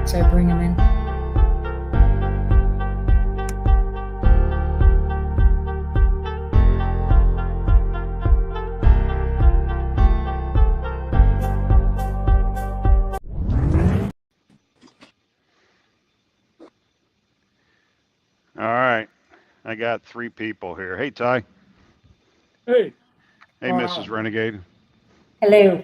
Should I bring them in? All right. I got 3 people here. Hey, Ty. Hey. Hey, Mrs. Renegade. Hello.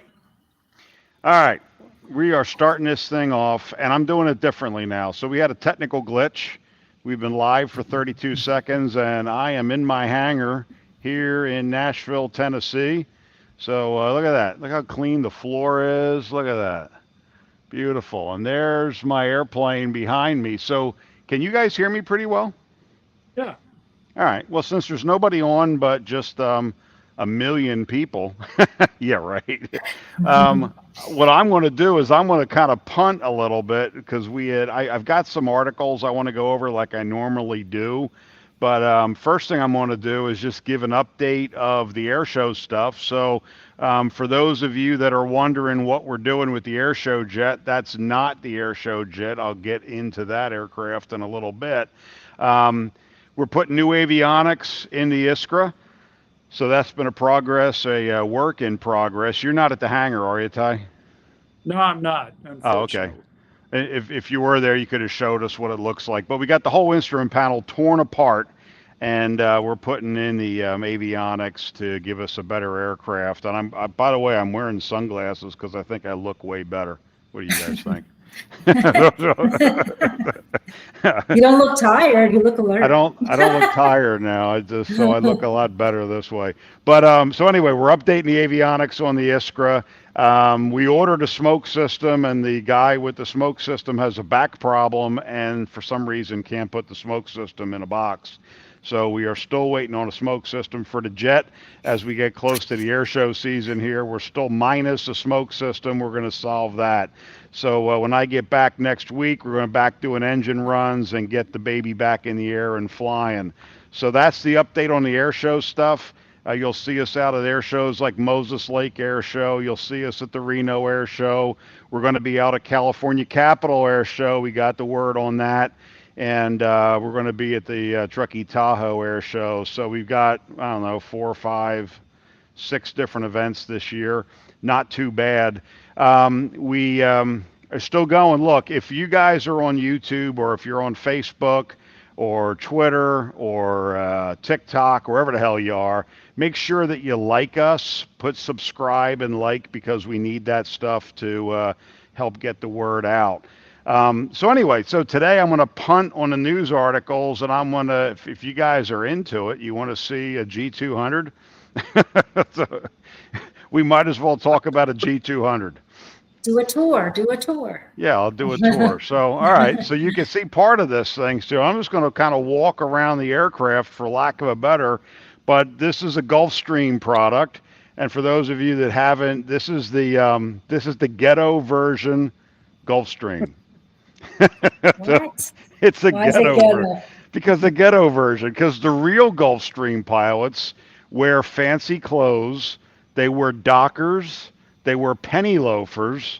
All right. We are starting this thing off, and I'm doing it differently now. So we had a technical glitch. We've been live for 32 seconds, and I am in my hangar here in Nashville, Tennessee. So look at that. Look how clean the floor is. Look at that. Beautiful. And there's my airplane behind me. So can you guys hear me pretty well? Yeah. All right. Well, since there's nobody on but just a million people, yeah, right. What I'm going to do is I'm going to kind of punt a little bit because I've got some articles I want to go over like I normally do. But first thing I'm going to do is just give an update of the air show stuff. So for those of you that are wondering what we're doing with the air show jet, that's not the air show jet. I'll get into that aircraft in a little bit. We're putting new avionics in the Iskra. So that's been a work in progress. You're not at the hangar, are you, Ty? No, I'm not. Oh, okay. If you were there, you could have showed us what it looks like. But we got the whole instrument panel torn apart, and we're putting in the avionics to give us a better aircraft. And by the way, I'm wearing sunglasses because I think I look way better. What do you guys think? You don't look tired. You look alert. I don't look tired now. So I look a lot better this way. But so anyway, we're updating the avionics on the Iskra. We ordered a smoke system, and the guy with the smoke system has a back problem, and for some reason can't put the smoke system in a box. So we are still waiting on a smoke system for the jet. As we get close to the air show season here, we're still minus a smoke system. We're going to solve that. So when I get back next week, we're going to back doing engine runs and get the baby back in the air and flying. So that's the update on the air show stuff. You'll see us out at air shows like Moses Lake Air Show. You'll see us at the Reno Air Show. We're going to be out at California Capitol Air Show. We got the word on that. And we're going to be at the Truckee Tahoe Air Show. So we've got, I don't know, 4, 5, 6 different events this year. Not too bad. We are still going. Look, if you guys are on YouTube or if you're on Facebook or Twitter or TikTok, wherever the hell you are, make sure that you like us. Put subscribe and like because we need that stuff to help get the word out. So anyway, so today I'm going to punt on the news articles, and I'm going to, if you guys are into it, you want to see a G200, so we might as well talk about a G200. Do a tour. Yeah, I'll do a tour. So, all right, so you can see part of this thing. So I'm just going to kind of walk around the aircraft for lack of a better, but this is a Gulfstream product. And for those of you that haven't, this is the ghetto version Gulfstream. What? It's the ghetto version. Because the real Gulfstream pilots wear fancy clothes. They wear Dockers. They wear penny loafers.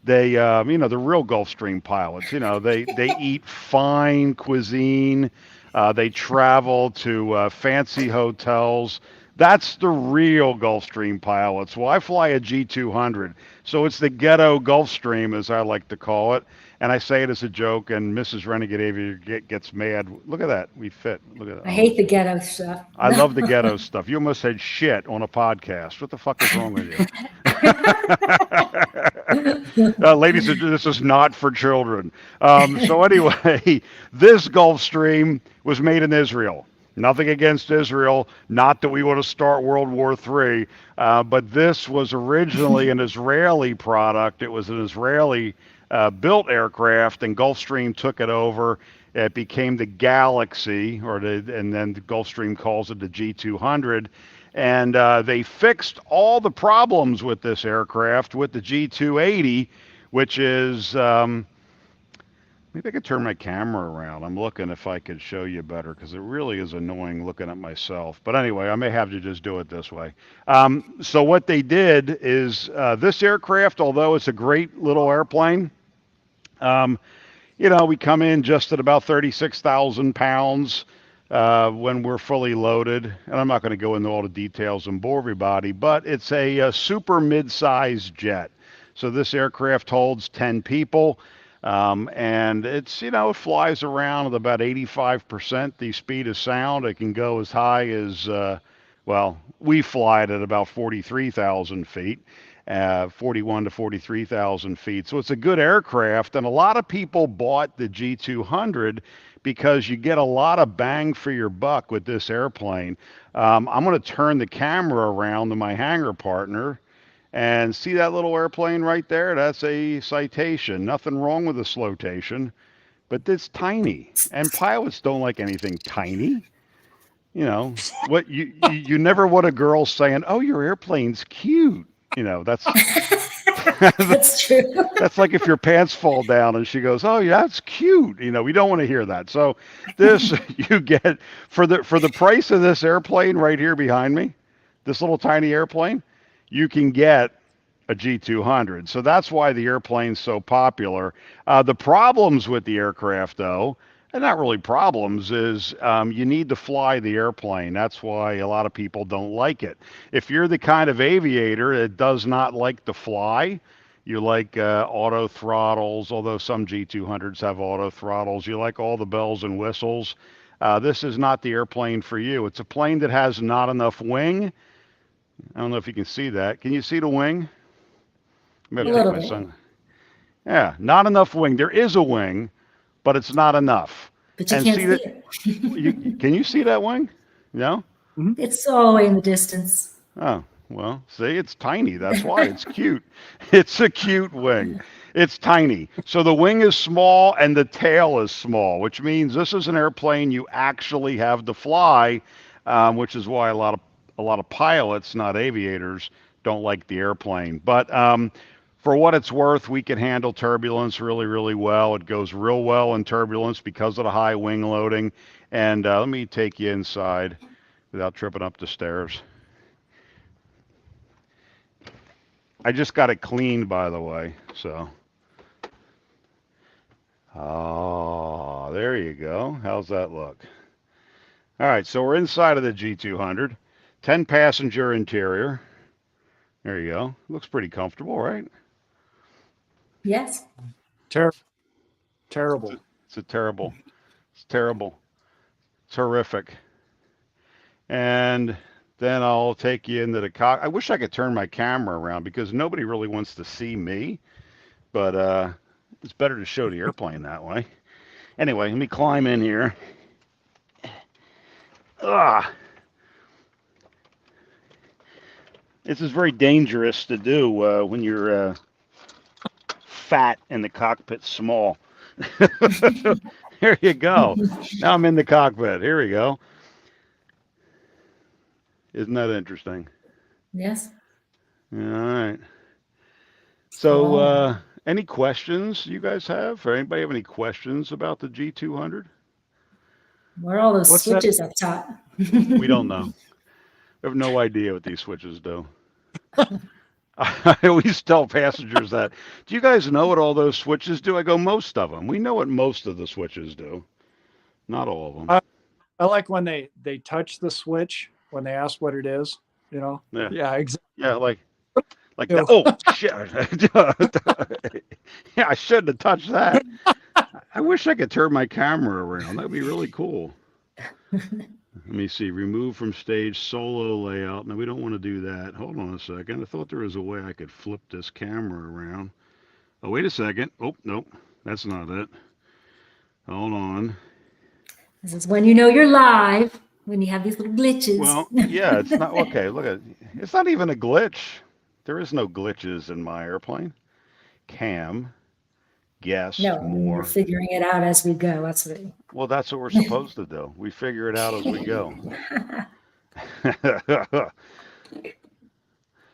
They, the real Gulfstream pilots, they eat fine cuisine. They travel to fancy hotels. That's the real Gulfstream pilots. Well, I fly a G200, so it's the ghetto Gulfstream, as I like to call it. And I say it as a joke, and Mrs. Renegade Aviator gets mad. Look at that. We fit. Look at that. I hate the ghetto stuff. I love the ghetto stuff. You almost said shit on a podcast. What the fuck is wrong with you? Ladies, this is not for children. So anyway, this Gulfstream was made in Israel. Nothing against Israel, not that we want to start World War III, but this was originally an Israeli product. It was an Israeli built aircraft, and Gulfstream took it over. It became the Galaxy, and then the Gulfstream calls it the G200. And they fixed all the problems with this aircraft with the G280, which is, maybe I could turn my camera around. I'm looking if I could show you better because it really is annoying looking at myself. But anyway, I may have to just do it this way. So what they did is this aircraft, although it's a great little airplane, you know, we come in just at about 36,000 pounds when we're fully loaded. And I'm not going to go into all the details and bore everybody, but it's a super mid-sized jet. So this aircraft holds 10 people. And it's, you know, it flies around at about 85% the speed of sound. It can go as high as, well, we fly it at about 43,000 feet. 41 to 43,000 feet. So it's a good aircraft. And a lot of people bought the G200 because you get a lot of bang for your buck with this airplane. I'm going to turn the camera around to my hangar partner and see that little airplane right there. That's a Citation. Nothing wrong with a Slotation, but it's tiny. And pilots don't like anything tiny. You know, what you never want a girl saying, "Oh, your airplane's cute." You know, that's That's true. that's like if your pants fall down and she goes, "Oh, yeah, that's cute." You know, we don't want to hear that. So this you get for the price of this airplane right here behind me, this little tiny airplane, you can get a G200. So that's why the airplane's so popular. The problems with the aircraft, though, and not really problems, is you need to fly the airplane. That's why a lot of people don't like it. If you're the kind of aviator that does not like to fly, you like auto throttles, although some G200s have auto throttles. You like all the bells and whistles. This is not the airplane for you. It's a plane that has not enough wing. I don't know if you can see that. Can you see the wing? I'm going to A take little my bit. son. Yeah, not enough wing. There is a wing, but it's not enough. But you And can't see see that? it. Can you see that wing? No? It's all the way in the distance. Oh, well, see, it's tiny. That's why it's cute. It's a cute wing. It's tiny. So the wing is small and the tail is small, which means this is an airplane you actually have to fly, which is why a lot of pilots, not aviators, don't like the airplane. But for what it's worth, we can handle turbulence really, really well. It goes real well in turbulence because of the high wing loading. And let me take you inside without tripping up the stairs. I just got it cleaned, by the way, so. Oh, there you go. How's that look? All right, so we're inside of the G200, 10 passenger interior. There you go. Looks pretty comfortable, right? Yes. Terrible. It's terrible. It's horrific. And then I'll take you into the cock. I wish I could turn my camera around because nobody really wants to see me, but it's better to show the airplane that way. Anyway, let me climb in here. Ah, this is very dangerous to do when you're fat and the cockpit's small. Here you go. Now I'm in the cockpit. Here we go. Isn't that interesting? Yes. All right. So, any questions you guys have? Or anybody have any questions about the G200? Where are all those What's that? switches up top? We don't know. We have no idea what these switches do. I always tell passengers that. Do you guys know what all those switches do? I go, most of them. We know what most of the switches do. Not all of them. I like when they touch the switch when they ask what it is. You know. Yeah. Yeah. Exactly. Yeah, like that. Oh, shit. Yeah, I shouldn't have touched that. I wish I could turn my camera around. That'd be really cool. Let me see. Remove from stage solo layout. Now, we don't want to do that. Hold on a second. I thought there was a way I could flip this camera around. Oh, wait a second. Oh, nope. That's not it. Hold on. This is when you know you're live, when you have these little glitches. Well, yeah, it's not. Okay, look at it's not even a glitch. There is no glitches in my airplane. Cam. Guess No, more. we're figuring it out as we go. That's what. Well, that's what we're supposed to do. We figure it out as we go.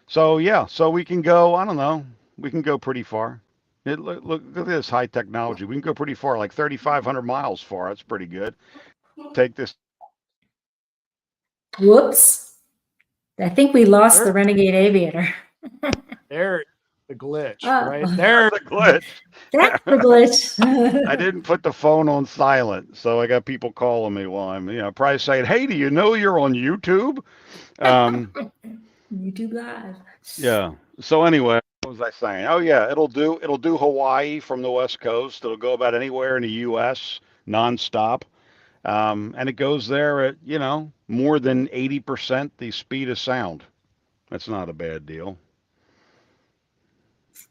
So yeah, so we can go. I don't know. We can go pretty far. Look at this high technology. We can go pretty far, like 3,500 miles far. That's pretty good. Take this. Whoops. I think we lost the Renegade Aviator. There the glitch Oh. right there. The glitch. That's the glitch. I didn't put the phone on silent, so I got people calling me while I'm, probably saying, "Hey, do you know you're on YouTube?" YouTube Live. Yeah. So anyway, what was I saying? Oh yeah, it'll do Hawaii from the West Coast. It'll go about anywhere in the U.S. nonstop, and it goes there at more than 80% the speed of sound. That's not a bad deal.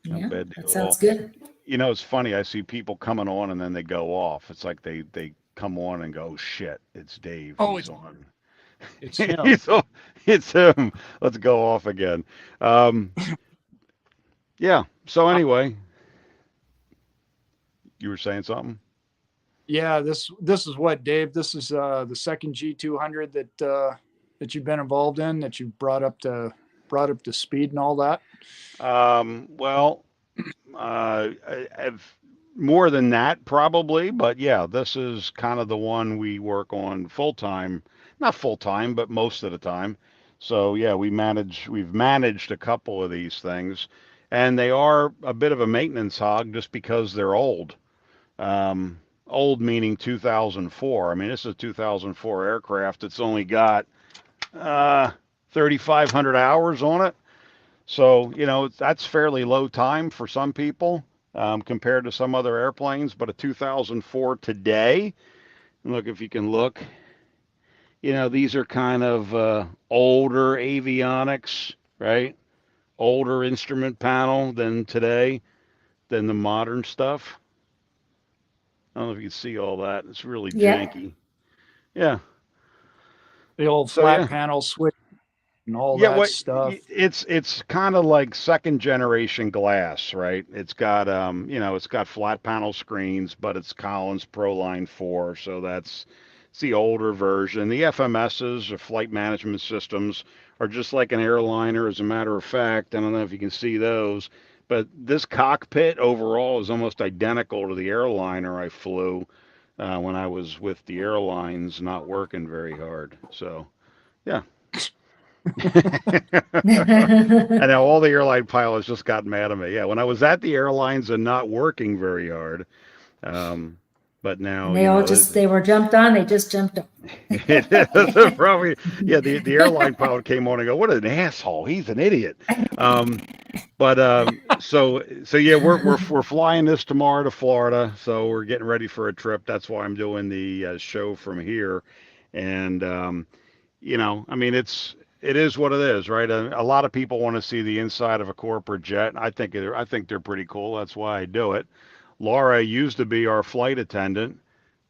Not a Yeah, bad deal that at all. sounds good. It's funny. I see people coming on and then they go off. It's like they come on and go, "Oh, shit, it's Dave. Oh, He's on. it's him. He's on. It's him. Let's go off again." Yeah. So anyway, you were saying something? Yeah, this is what, Dave. This is the second G200 that you've been involved in, that you brought up to speed and all that. Well, I've more than that probably, but yeah, this is kind of the one we work on full time. Not full time, but most of the time. So yeah, we've managed a couple of these things, and they are a bit of a maintenance hog just because they're old. Old meaning 2004. I mean, this is a 2004 aircraft. It's only got 3,500 hours on it. So, that's fairly low time for some people compared to some other airplanes. But a 2004 today, look, if you can look, these are kind of older avionics, right? Older instrument panel than today, than the modern stuff. I don't know if you can see all that. It's really Yeah. janky. Yeah. The old So flat yeah. panel switch and all Yeah, that stuff. it's kind of like second generation glass, right? It's got it's got flat panel screens, but it's Collins Proline 4, so it's the older version. The FMSs or flight management systems are just like an airliner, as a matter of fact. I don't know if you can see those, but this cockpit overall is almost identical to the airliner I flew when I was with the airlines, not working very hard. So, yeah. I know all the airline pilots just got mad at me. Yeah, when I was at the airlines and not working very hard, but now And they were jumped on. They just jumped on. probably the airline pilot came on and go, "What an asshole! He's an idiot." So yeah, we're flying this tomorrow to Florida, so we're getting ready for a trip. That's why I'm doing the show from here, and I mean it is what it is, right? A lot of people want to see the inside of a corporate jet. I think they're pretty cool. That's why I do it. Laura used to be our flight attendant,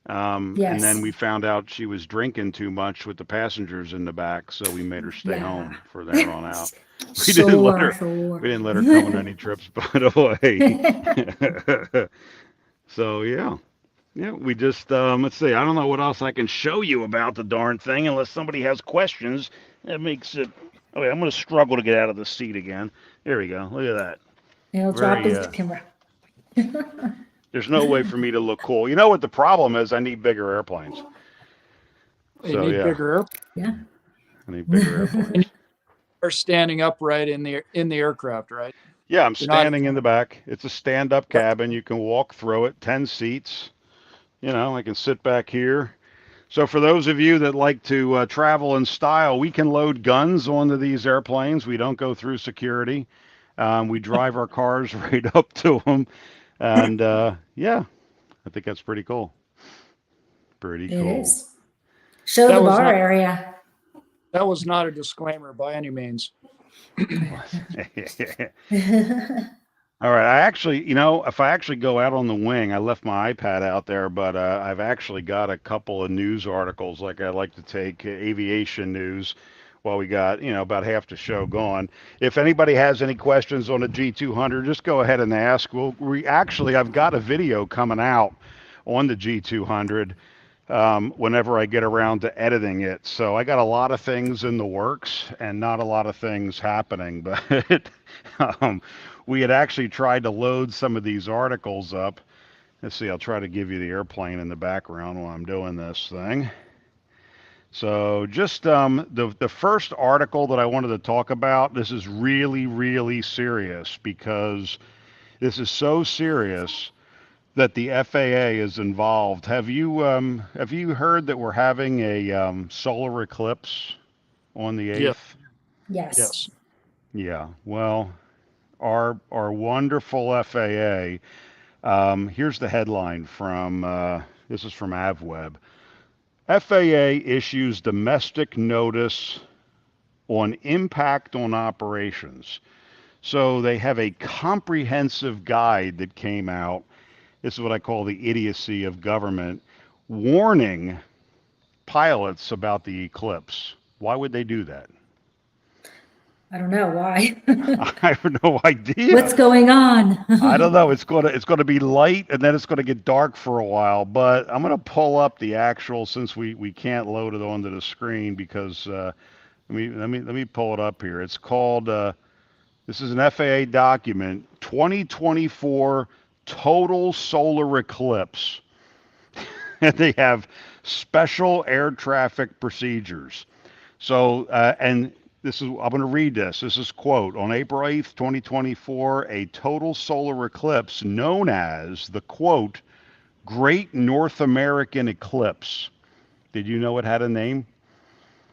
and then Yes. we found out she was drinking too much with the passengers in the back, so we made her stay Yeah. home for that on out. We Sure. didn't let her come on any trips, by the way. So yeah. Yeah, we just let's see. I don't know what else I can show you about the darn thing unless somebody has questions. That makes it. Okay, I'm going to struggle to get out of the seat again. There we go. Look at that. He'll drop his camera. There's no way for me to look cool. You know what the problem is? I need bigger airplanes. You need bigger Yeah. I need bigger airplanes. You're standing upright in the aircraft, right? Yeah, I'm standing in the back. It's a stand-up cabin. You can walk through it. 10 seats. I can sit back here. So for those of you that like to travel in style, we can load guns onto these airplanes. We don't go through security. We drive our cars right up to them. And yeah, I think that's pretty cool. Pretty cool. It is. Show the bar area. That was not a disclaimer by any means. All right. I actually, if I actually go out on the wing, I left my iPad out there, but I've actually got a couple of news articles. Like I like to take aviation news while we got, about half the show gone. If anybody has any questions on the G200, just go ahead and ask. I've got a video coming out on the G200 whenever I get around to editing it. So I got a lot of things in the works and not a lot of things happening, but we had actually tried to load some of these articles up. Let's see, I'll try to give you the airplane in the background while I'm doing this thing. So just the first article that I wanted to talk about, this is really, really serious because this is so serious that the FAA is involved. Have you heard that we're having a solar eclipse on the Yeah. 8th? Yes. Yes. Yeah. Well, our wonderful FAA. Here's the headline from this is from AvWeb. FAA issues domestic notice on impact on operations. So they have a comprehensive guide that came out. This is what I call the idiocy of government, warning pilots about the eclipse. Why would they do that? I don't know why. I have no idea. What's going on? I don't know. It's gonna be light and then it's gonna get dark for a while. But I'm gonna pull up the actual since we can't load it onto the screen because let me pull it up here. It's called this is an FAA document 2024 total solar eclipse. And they have special air traffic procedures. So, and this is, I'm going to read this. This is quote, on April 8th, 2024, a total solar eclipse known as the quote, Great North American Eclipse. Did you know it had a name?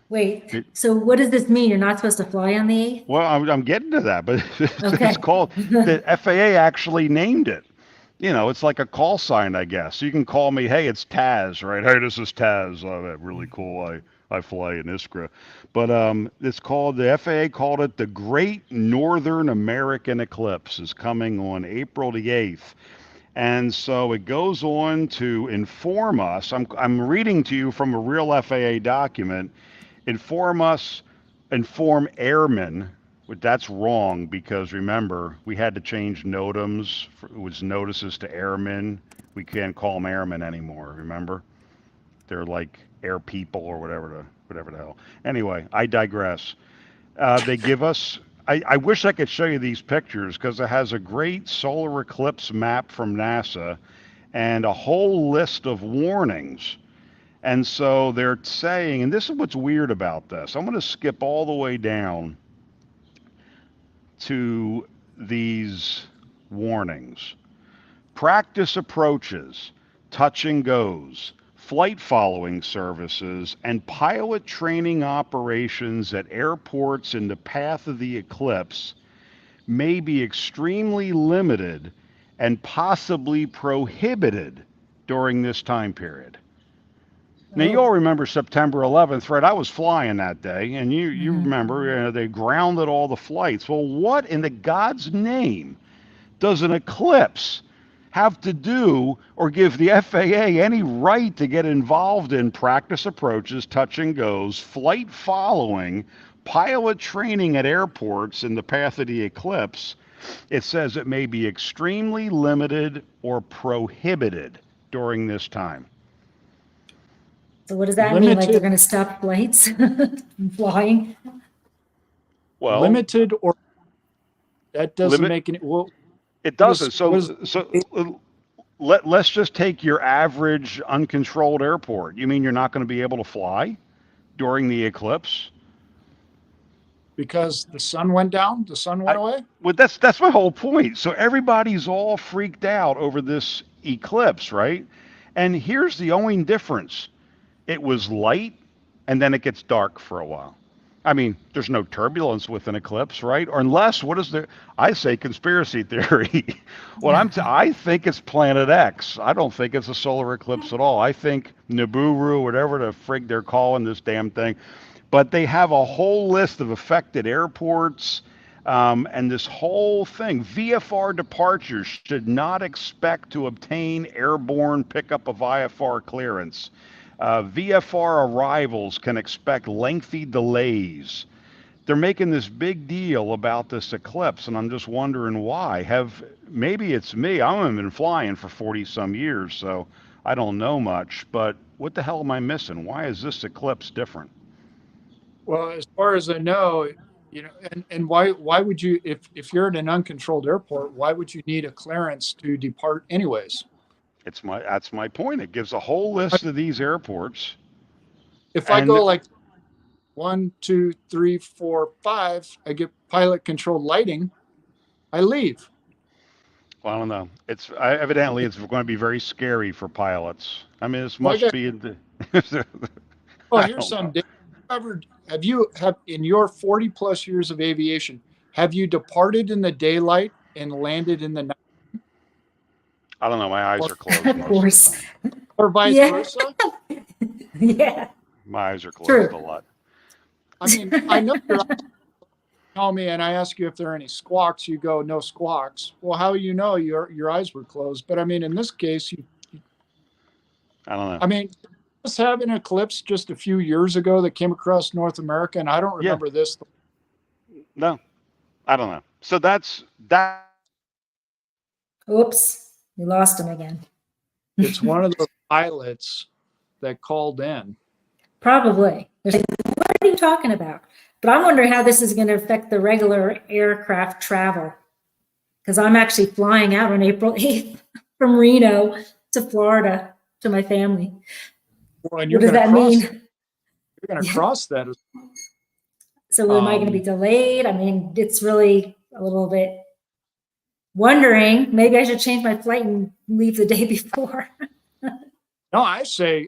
Wait, so what does this mean? You're not supposed to fly on the 8th? Well, I'm getting to that, but Okay. it's called, the FAA actually named it. You know, it's like a call sign, I guess. You can call me, hey, it's Taz, right? Hey, this is Taz. Oh, really cool. I fly in Iskra. But it's called, the FAA called it the Great Northern American Eclipse is coming on April the 8th. And so it goes on to inform us. I'm reading to you from a real FAA document. Inform us, inform airmen. But that's wrong because remember, we had to change NOTAMs, it was notices to airmen. We can't call them airmen anymore, remember? They're like air people or whatever the hell. Anyway, I digress. They give us, I wish I could show you these pictures because it has a great solar eclipse map from NASA and a whole list of warnings. And so they're saying, and this is what's weird about this. I'm going to skip all the way down to these warnings. Practice approaches, touch and goes, flight following services, and pilot training operations at airports in the path of the eclipse may be extremely limited and possibly prohibited during this time period. Now, you all remember September 11th, right? I was flying that day, and you remember they grounded all the flights. Well, what in the God's name does an eclipse have to do or give the FAA any right to get involved in practice approaches, touch and goes, flight following, pilot training at airports in the path of the eclipse? It says it may be extremely limited or prohibited during this time. So what does that mean? Like Limited- they're going to stop flights from flying? Well, Limited or that doesn't Limit- make any. Well, it doesn't. what is- So let's just take your average uncontrolled airport. You mean you're not going to be able to fly during the eclipse? because the sun went down, the sun went away. Well, that's my whole point. So everybody's all freaked out over this eclipse, right? And here's the only difference. It was light and then it gets dark for a while. I mean, there's no turbulence with an eclipse, right? Or unless, what is the, I say conspiracy theory. I think it's Planet X. I don't think it's a solar eclipse at all. I think Nibiru, whatever the frig they're calling this damn thing. But they have a whole list of affected airports and this whole thing. VFR departures should not expect to obtain airborne pickup of IFR clearance. VFR arrivals can expect lengthy delays. They're making this big deal about this eclipse, and I'm just wondering why. Maybe it's me. I haven't been flying for 40 some years, so I don't know much. But what the hell am I missing? Why is this eclipse different? Well, as far as I know, and why would you, if you're at an uncontrolled airport, why would you need a clearance to depart anyways? That's my point. It gives a whole list of these airports. if I go like 1, 2, 3, 4, 5, I get pilot controlled lighting, I leave. Well, I don't know. Evidently it's going to be very scary for pilots. I mean, this Well, I must got, be. well, I here's don't know. something. Have you in your 40 plus years of aviation, have you departed in the daylight and landed in the night, I don't know. My eyes or, are closed Of most of the course. time. or vice Yeah. versa? Yeah. My eyes are closed True. a lot. I mean, I know you're call me and I ask you if there are any squawks, you go no squawks. Well, how you know your eyes were closed? But I mean, in this case, I don't know. I mean, just have an eclipse just a few years ago that came across North America, and I don't Yeah. remember this. No, I don't know. So that's that. Oops. We lost him again. It's one of the pilots that called in. Probably. They're saying, what are you talking about? But I'm wondering how this is going to affect the regular aircraft travel. Because I'm actually flying out on April 8th from Reno to Florida to my family. Well, and What does that mean? You're going to Yeah. cross that. So am I going to be delayed? I mean, it's really a little bit wondering. Maybe I should change my flight and leave the day before. No, I say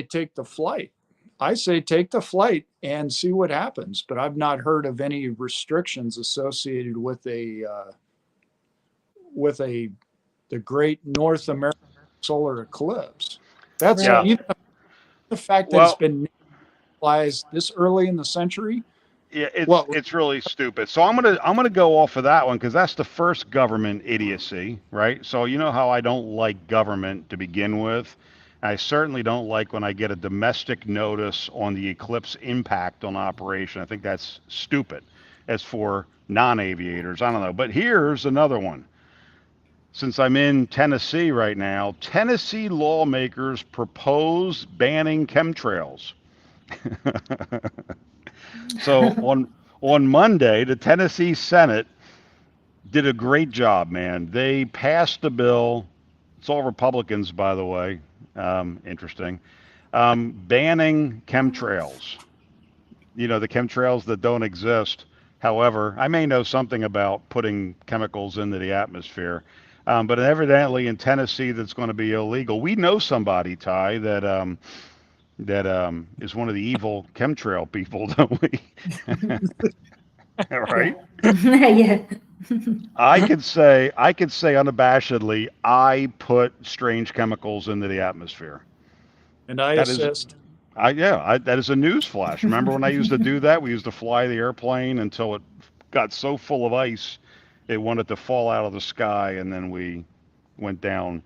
take the flight. I say take the flight and see what happens. But I've not heard of any restrictions associated with the great North American solar eclipse. That's Right. even the fact that it's Well, been realized this early in the century. yeah, What? it's really stupid. So I'm gonna go off of that one because that's the first government idiocy, right? So you know how I don't like government to begin with. I certainly don't like when I get a domestic notice on the eclipse impact on operation. I think that's stupid. As for non-aviators, I don't know. But here's another one. Since I'm in Tennessee right now, Tennessee lawmakers propose banning chemtrails. So on Monday, the Tennessee Senate did a great job, man. They passed a bill. It's all Republicans, by the way. Interesting. Banning chemtrails. You know, the chemtrails that don't exist. However, I may know something about putting chemicals into the atmosphere. But evidently in Tennessee, that's going to be illegal. We know somebody, Ty, that is one of the evil chemtrail people, don't we? Right? Yeah. I could say unabashedly, I put strange chemicals into the atmosphere. And I That is, assist. that is a news flash. Remember when I used to do that? We used to fly the airplane until it got so full of ice, it wanted to fall out of the sky, and then we went down.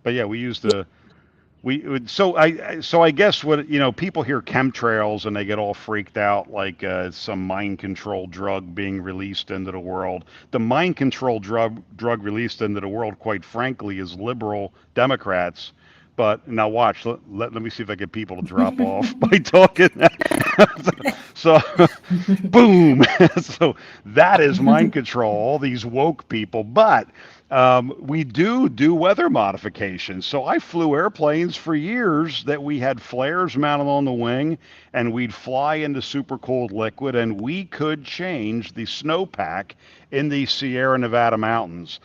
But yeah, we used to. So I guess what people hear chemtrails and they get all freaked out like some mind control drug being released into the world. The mind control drug released into the world, quite frankly, is liberal Democrats. But now watch. Let me see if I get people to drop off by talking. So, boom. So that is mind control. All these woke people, but. We do weather modifications. So I flew airplanes for years that we had flares mounted on the wing, and we'd fly into super cold liquid, and we could change the snowpack in the Sierra Nevada mountains,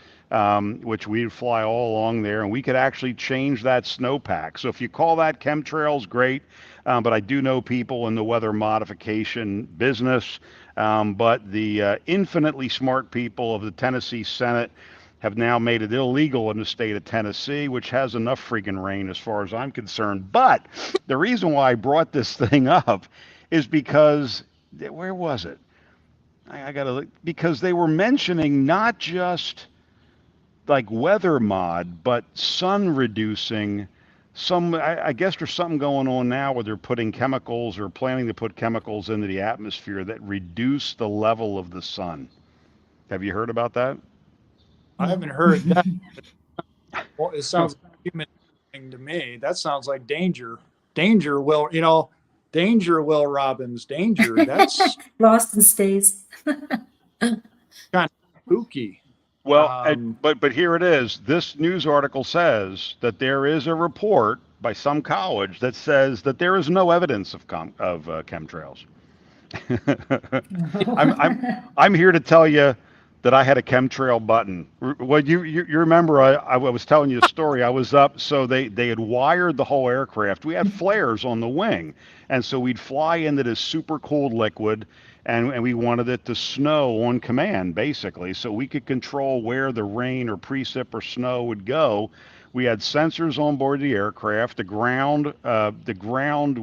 which we'd fly all along there, and we could actually change that snowpack. So if you call that chemtrails, great. But I do know people in the weather modification business. But the infinitely smart people of the Tennessee Senate have now made it illegal in the state of Tennessee, which has enough freaking rain as far as I'm concerned. But the reason why I brought this thing up is because, where was it? I got to look, because they were mentioning not just like weather mod, but sun reducing. I guess there's something going on now where they're putting chemicals or planning to put chemicals into the atmosphere that reduce the level of the sun. Have you heard about that? I haven't heard that. Well, it sounds like a human thing to me. That sounds like danger. Danger, Will Robbins, danger. That's Lost in space. kind of spooky. Well, but here it is. This news article says that there is a report by some college that says that there is no evidence of chemtrails. I'm here to tell you that I had a chemtrail button. Well, you remember I was telling you a story. I was up, so they had wired the whole aircraft. We had flares on the wing, and so we'd fly into this super cold liquid, and we wanted it to snow on command, basically, so we could control where the rain or precip or snow would go. We had sensors on board the aircraft. The ground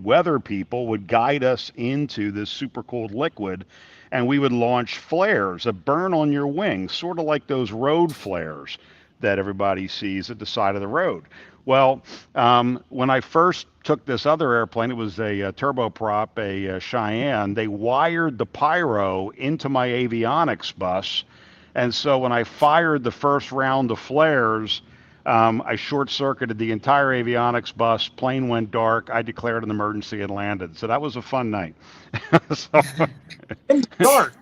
weather people would guide us into this super cold liquid, and we would launch flares, a burn on your wing, sort of like those road flares that everybody sees at the side of the road. Well, when I first took this other airplane, it was a turboprop, a Cheyenne. They wired the pyro into my avionics bus, and so when I fired the first round of flares, I short-circuited the entire avionics bus. Plane went dark. I declared an emergency and landed. So that was a fun night. So, In the dark.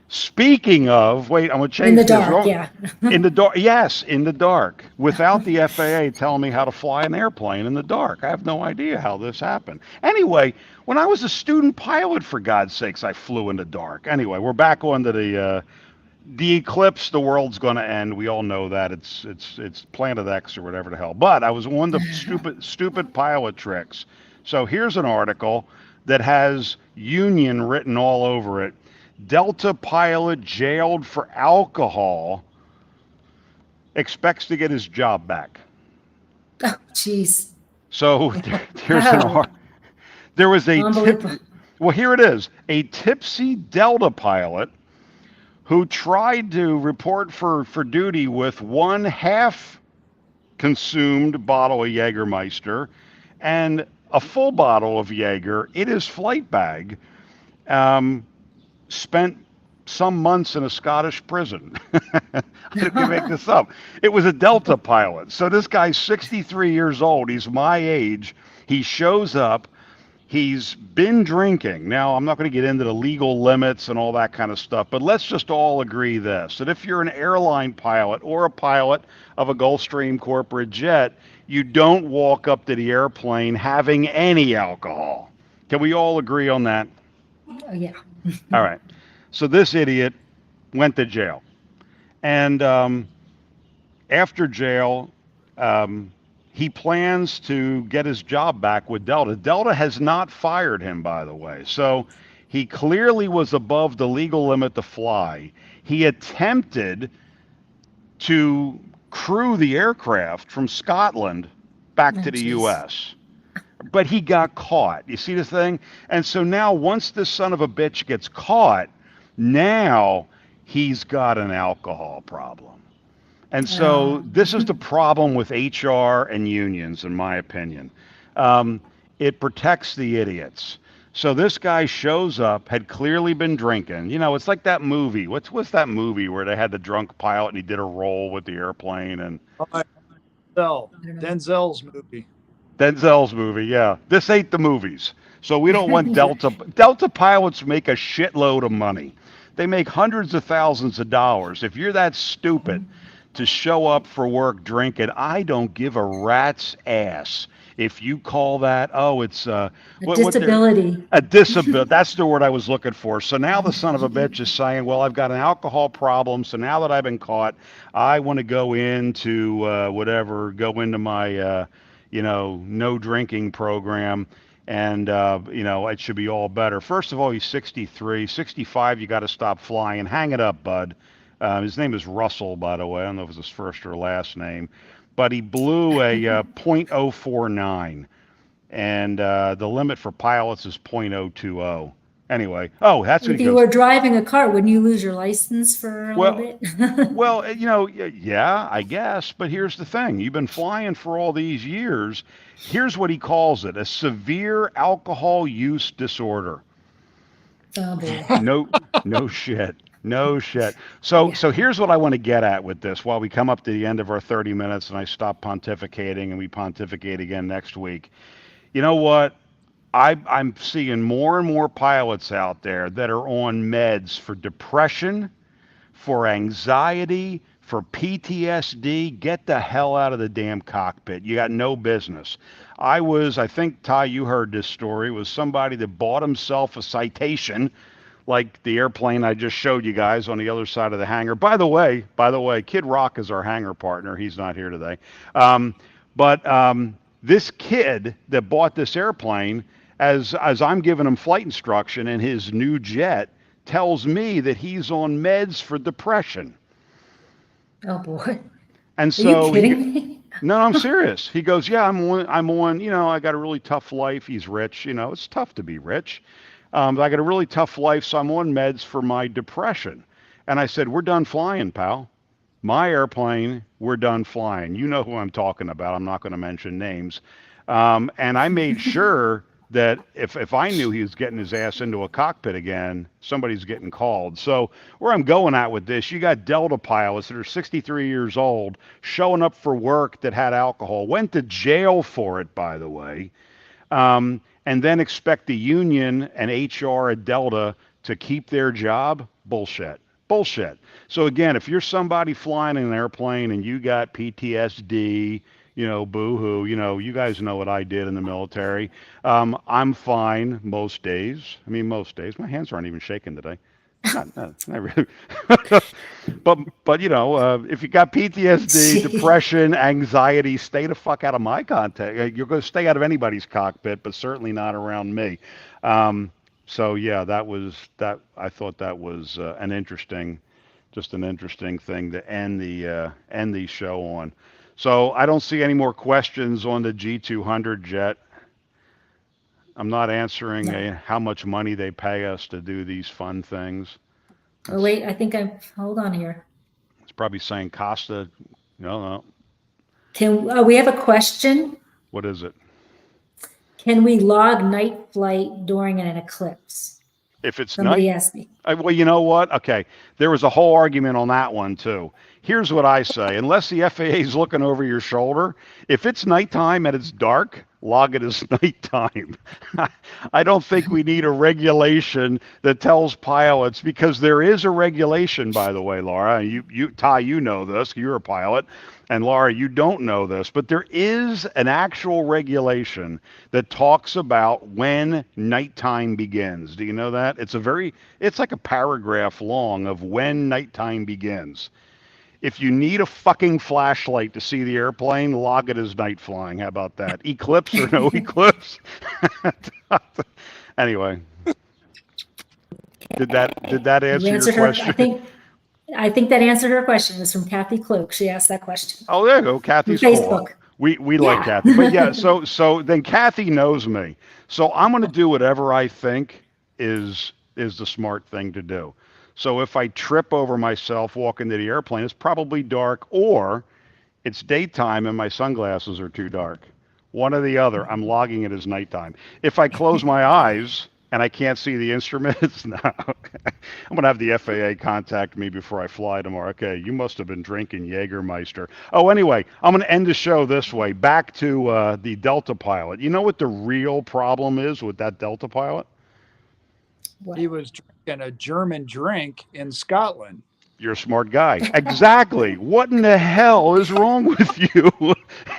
speaking of, wait, I'm going to change In the this. dark, yeah. In the dark, yes, in the dark, without the FAA telling me how to fly an airplane in the dark. I have no idea how this happened. Anyway, when I was a student pilot, for God's sakes, I flew in the dark. Anyway, we're back on to the eclipse. The world's going to end. We all know that. It's Planet X or whatever the hell. But I was one of the stupid pilot tricks. So here's an article that has Union written all over it. Delta pilot jailed for alcohol expects to get his job back. Oh, jeez. So there was a well, here it is. A tipsy Delta pilot who tried to report for duty with one half consumed bottle of Jägermeister and a full bottle of Jaeger in his flight bag, spent some months in a Scottish prison. I didn't make this up. It was a Delta pilot. So this guy's 63 years old. He's my age. He shows up. He's been drinking. Now, I'm not going to get into the legal limits and all that kind of stuff, but let's just all agree this, that if you're an airline pilot or a pilot of a Gulfstream corporate jet, you don't walk up to the airplane having any alcohol. Can we all agree on that? Oh, yeah. All right. So this idiot went to jail. And after jail, he plans to get his job back with Delta. Delta has not fired him, by the way. So he clearly was above the legal limit to fly. He attempted to crew the aircraft from Scotland back to the U.S., but he got caught. You see the thing? And so now once this son of a bitch gets caught, now he's got an alcohol problem. And so this is the problem with HR and unions, in my opinion. It protects the idiots. So this guy shows up, had clearly been drinking. You know, it's like that movie. What's that movie where they had the drunk pilot and he did a roll with the airplane? And Denzel's movie. Denzel's movie, yeah. This ain't the movies. So we don't want Delta. Delta pilots make a shitload of money. They make hundreds of thousands of dollars. If you're that stupid to show up for work drinking, I don't give a rat's ass. If you call that, it's a disability. A disability. That's the word I was looking for. So now the son of a bitch is saying, well, I've got an alcohol problem. So now that I've been caught, I want to go into go into my, no drinking program. And, it should be all better. First of all, he's 63, 65. You got to stop flying. Hang it up, bud. His name is Russell, by the way. I don't know if it's his first or last name. But he blew a .049. And the limit for pilots is .020. Anyway, that's what if you were driving a car, wouldn't you lose your license for a little bit? Well, yeah, I guess. But here's the thing. You've been flying for all these years. Here's what he calls it: a severe alcohol use disorder. Oh, boy. No shit. No shit. So here's what I want to get at with this while we come up to the end of our 30 minutes and I stop pontificating and we pontificate again next week. You know what? I'm seeing more and more pilots out there that are on meds for depression, for anxiety, for PTSD, get the hell out of the damn cockpit. You got no business. I think, Ty, you heard this story, was somebody that bought himself a Citation, like the airplane I just showed you guys on the other side of the hangar. By the way, Kid Rock is our hangar partner. He's not here today. But this kid that bought this airplane, as I'm giving him flight instruction in his new jet, tells me that he's on meds for depression. Oh boy. And Are so you kidding me? no, I'm serious. He goes, yeah, I'm on, I got a really tough life. He's rich, it's tough to be rich. I got a really tough life, so I'm on meds for my depression. And I said, we're done flying, pal. My airplane, we're done flying. You know who I'm talking about. I'm not going to mention names. And I made sure that if I knew he was getting his ass into a cockpit again, somebody's getting called. So where I'm going at with this, you got Delta pilots that are 63 years old showing up for work that had alcohol, went to jail for it, by the way, and then expect the union and HR at Delta to keep their job. Bullshit. Bullshit. So again, if you're somebody flying in an airplane and you got PTSD, boo-hoo, you guys know what I did in the military. I'm fine most days. I mean, most days. My hands aren't even shaking today. Not really. but if you got PTSD, depression, anxiety, stay the fuck out of my contact. You're going to stay out of anybody's cockpit, but certainly not around me. So yeah, I thought that was an interesting thing to end the show on. So I don't see any more questions on the G200 jet. I'm not answering how much money they pay us to do these fun things. Oh, wait, hold on here. It's probably saying Costa, no. We have a question. What is it? Can we log night flight during an eclipse? If it's Somebody night, asked me. well, you know what? Okay, there was a whole argument on that one too. Here's what I say: unless the FAA is looking over your shoulder, if it's nighttime and it's dark, log it as nighttime. I don't think we need a regulation that tells pilots, because there is a regulation, by the way, Laura. Ty, you know this. You're a pilot. And Laura, you don't know this, but there is an actual regulation that talks about when nighttime begins. Do you know that? It's like a paragraph long of when nighttime begins. If you need a fucking flashlight to see the airplane, log it as night flying. How about that? Eclipse or no eclipse? Anyway, did that answer your question? I think that answered her question. It's from Kathy Cloak. She asked that question. Oh, there you go. Kathy's Facebook. Cool. We like Kathy. But yeah, so then Kathy knows me. So I'm going to do whatever I think is the smart thing to do. So if I trip over myself walking to the airplane, it's probably dark, or it's daytime and my sunglasses are too dark. One or the other. I'm logging it as nighttime. If I close my eyes and I can't see the instruments, no. Okay. I'm going to have the FAA contact me before I fly tomorrow. Okay, you must have been drinking Jägermeister. Oh, anyway, I'm going to end the show this way. Back to the Delta pilot. You know what the real problem is with that Delta pilot? What? He was drinking a German drink in Scotland. You're a smart guy. Exactly. What in the hell is wrong with you?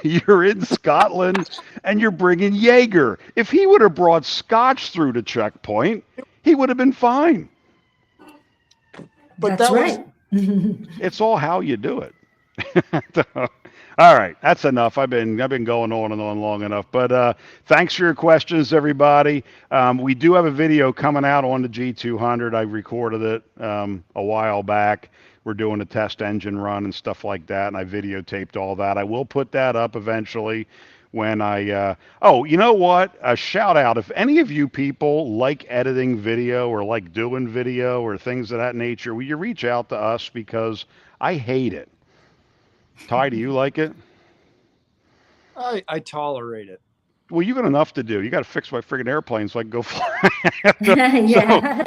You're in Scotland and you're bringing Jaeger. If he would have brought scotch through the checkpoint, he would have been fine. But that's right. It's all how you do it. All right, that's enough. I've been going on and on long enough. But thanks for your questions, everybody. We do have a video coming out on the G200. I recorded it a while back. We're doing a test engine run and stuff like that, and I videotaped all that. I will put that up eventually when I... oh, you know what? A shout out. If any of you people like editing video or like doing video or things of that nature, will you reach out to us, because I hate it. Ty, do you like it? I tolerate it. Well, you got enough to do. You got to fix my friggin' airplane so I can go fly. Yeah.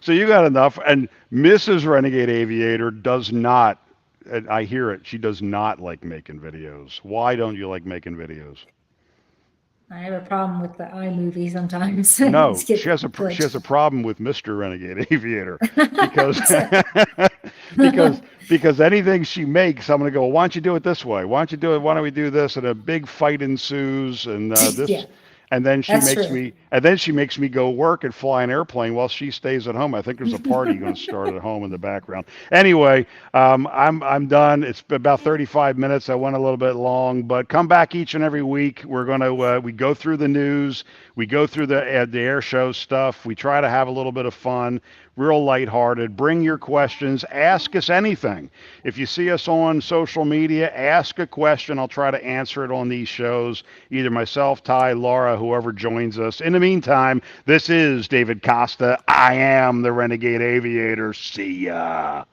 So you got enough. And Mrs. Renegade Aviator does not, and I hear it, she does not like making videos. Why don't you like making videos? I have a problem with the iMovie sometimes. No, It's get she has a glitched. problem with Mr. Renegade Aviator because Exactly. because anything she makes, I'm gonna go. Why don't you do it this way? Why don't you do it? Why don't we do this? And a big fight ensues, and Yeah, this, and then that's true. she makes me go work and fly an airplane while she stays at home. I think there's a party going to start at home in the background. Anyway, I'm done. It's been about 35 minutes. I went a little bit long, but come back each and every week. We're gonna we go through the news. We go through the air show stuff. We try to have a little bit of fun, real lighthearted. Bring your questions. Ask us anything. If you see us on social media, ask a question. I'll try to answer it on these shows. Either myself, Ty, Laura, whoever joins us. In the meantime, this is David Costa. I am the Renegade Aviator. See ya.